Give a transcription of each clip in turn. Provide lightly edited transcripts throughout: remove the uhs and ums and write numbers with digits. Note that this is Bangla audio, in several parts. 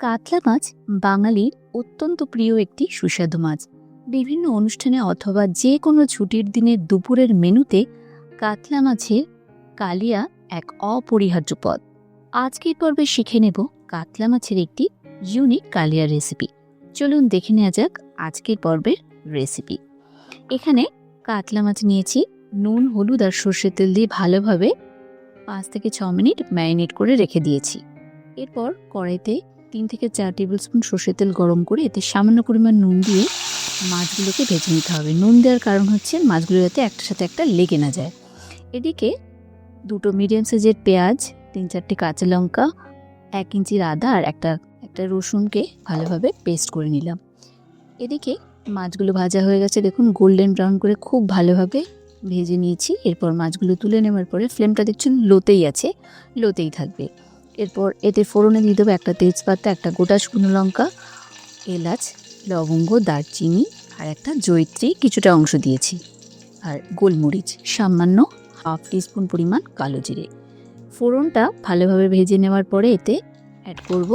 কাতলা মাছ বাঙালির অত্যন্ত প্রিয় একটি সুস্বাদু মাছ। বিভিন্ন অনুষ্ঠানে অথবা যে কোনো ছুটির দিনের দুপুরের মেনুতে কাতলা মাছের কালিয়া এক অপরিহার্য পদ। আজকের পর্বে শিখে নেব কাতলা মাছের একটি ইউনিক কালিয়া রেসিপি। চলুন দেখে নেওয়া যাক আজকের পর্বের রেসিপি। এখানে কাতলা মাছ নিয়েছি, নুন, হলুদ আর সর্ষের তেল দিয়ে ভালোভাবে 5 থেকে 6 মিনিট ম্যারিনেট করে রেখে দিয়েছি। এরপর কড়াইতে 3 থেকে 4 টেবিল স্পুন সর্ষের তেল গরম করে এতে সামান্য পরিমাণ নুন দিয়ে মাছগুলোকে ভেজে নিতে হবে। নুন দেওয়ার কারণ হচ্ছে মাছগুলো যাতে একটার সাথে একটা লেগে না যায়। এদিকে 2টো মিডিয়াম সাইজের পেঁয়াজ, 3-4টে কাঁচা লঙ্কা, 1 ইঞ্চির আদা আর একটা রসুনকে ভালোভাবে পেস্ট করে নিলাম। এদিকে মাছগুলো ভাজা হয়ে গেছে, দেখুন গোল্ডেন ব্রাউন করে খুব ভালোভাবে ভেজে নিয়েছি। এরপর মাছগুলো তুলে নেওয়ার পরে ফ্লেমটা দেখছেন লোতেই আছে, লোতেই থাকবে। এরপর এতে ফোড়নে দিয়ে দেবো একটা তেজপাতা, একটা গোটা শুকনো লঙ্কা, এলাচ, লবঙ্গ, দারচিনি আর একটা জয়িত্রী কিছুটা অংশ দিয়েছি, আর গোলমরিচ সামান্য 1/2 টিস্পুন পরিমাণ কালো জিরে। ফোড়নটা ভালোভাবে ভেজে নেওয়ার পরে এতে অ্যাড করব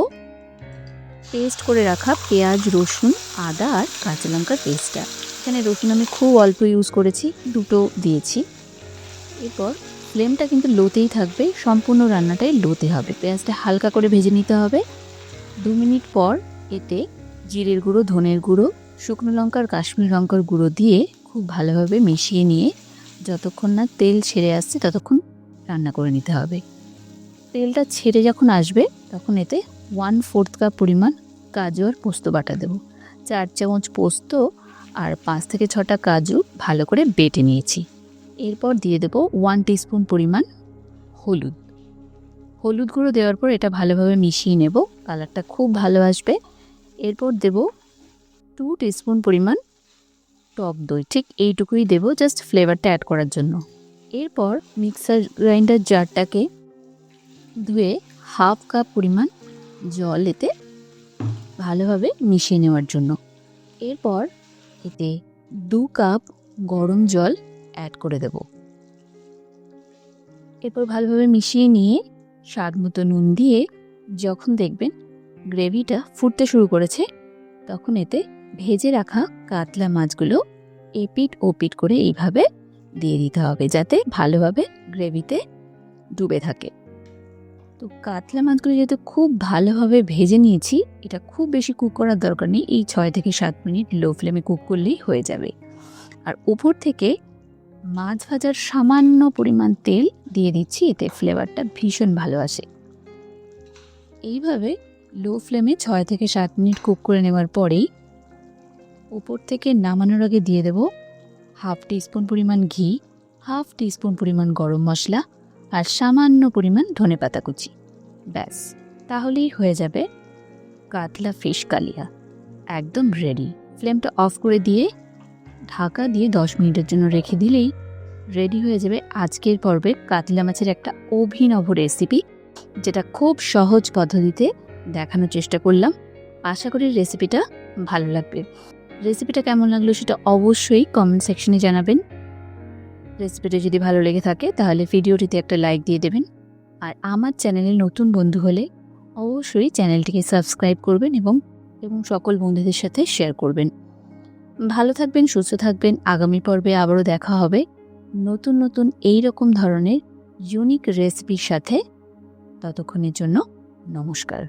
পেস্ট করে রাখা পেঁয়াজ, রসুন, আদা আর কাঁচা লঙ্কার পেস্টটা। এখানে রসুন আমি খুব অল্প ইউজ করেছি, 2টো দিয়েছি। এরপর ফ্লেমটা কিন্তু লোতেই থাকবে, সম্পূর্ণ রান্নাটাই লোতে হবে। পেঁয়াজটা হালকা করে ভেজে নিতে হবে। 2 মিনিট পর এতে জিরের গুঁড়ো, ধনের গুঁড়ো, শুকনো লঙ্কার কাশ্মীর লঙ্কার গুঁড়ো দিয়ে খুব ভালোভাবে মিশিয়ে নিয়ে যতক্ষণ না তেল ছেড়ে আসছে ততক্ষণ রান্না করে নিতে হবে। তেলটা ছেড়ে যখন আসবে তখন এতে 1/4 কাপ পরিমাণ কাজু আর পোস্ত বাটা দেবো। 4 চামচ পোস্ত আর 5 থেকে 6টা কাজু ভালো করে বেটে নিয়েছি। এরপর দিয়ে দেবো 1 টিস্পুন পরিমাণ হলুদ গুঁড়ো দেওয়ার পর এটা ভালোভাবে মিশিয়ে নেব, কালারটা খুব ভালো আসবে। এরপর দেব 2 টিস্পুন পরিমাণ টক দই, ঠিক এইটুকুই দেব জাস্ট ফ্লেভারটা অ্যাড করার জন্য। এরপর মিক্সার গ্রাইন্ডার জারটাকে ধুয়ে 1/2 কাপ পরিমাণ জল এতে ভালোভাবে মিশিয়ে নেওয়ার জন্য। এরপর এতে 2 কাপ গরম জল অ্যাড করে দেব। এরপর ভালোভাবে মিশিয়ে নিয়ে স্বাদ মতো নুন দিয়ে যখন দেখবেন গ্রেভিটা ফুটতে শুরু করেছে তখন এতে ভেজে রাখা কাতলা মাছগুলো এপিট ওপিট করে এইভাবে দিয়ে দিতে হবে যাতে ভালোভাবে গ্রেভিতে ডুবে থাকে। তো কাতলা মাছগুলো যেহেতু খুব ভালোভাবে ভেজে নিয়েছি, এটা খুব বেশি কুক করার দরকার নেই, এই 6 থেকে 7 মিনিট লো ফ্লেমে কুক করলেই হয়ে যাবে। আর উপর থেকে মাছ ভাজার সামান্য পরিমাণ তেল দিয়ে দিচ্ছি, এতে ফ্লেভারটা ভীষণ ভালো আসে। এইভাবে লো ফ্লেমে 6 থেকে 7 মিনিট কুক করে নেওয়ার পরেই উপর থেকে নামানোর আগে দিয়ে দেব 1/2 টিস্পুন পরিমাণ ঘি, 1/2 টিস্পুন পরিমাণ গরম মশলা আর সামান্য পরিমাণ ধনেপাতা কুচি। ব্যাস, তাহলেই হয়ে যাবে কাতলা ফিশ কালিয়া, একদম রেডি। ফ্লেমটা অফ করে দিয়ে ঢাকা দিয়ে 10 মিনিটের জন্য রেখে দিলেই রেডি হয়ে যাবে আজকের পর্বে কাতলা মাছের একটা অভিনব রেসিপি, যেটা খুব সহজ পদ্ধতিতে দেখানোর চেষ্টা করলাম। আশা করি রেসিপিটা ভালো লাগবে। রেসিপিটা কেমন লাগলো সেটা অবশ্যই কমেন্ট সেকশনে জানাবেন। রেসিপিটা যদি ভালো লেগে থাকে তাহলে ভিডিওটিতে একটা লাইক দিয়ে দেবেন। আর আমার চ্যানেলে নতুন বন্ধু হলে অবশ্যই চ্যানেলটিকে সাবস্ক্রাইব করবেন এবং সকল বন্ধুদের সাথে শেয়ার করবেন। ভালো থাকবেন, সুস্থ থাকবেন। আগামী পর্বে আবারও দেখা হবে নতুন এই রকম ধরনের ইউনিক রেসিপির সাথে। ততক্ষণের জন্য নমস্কার।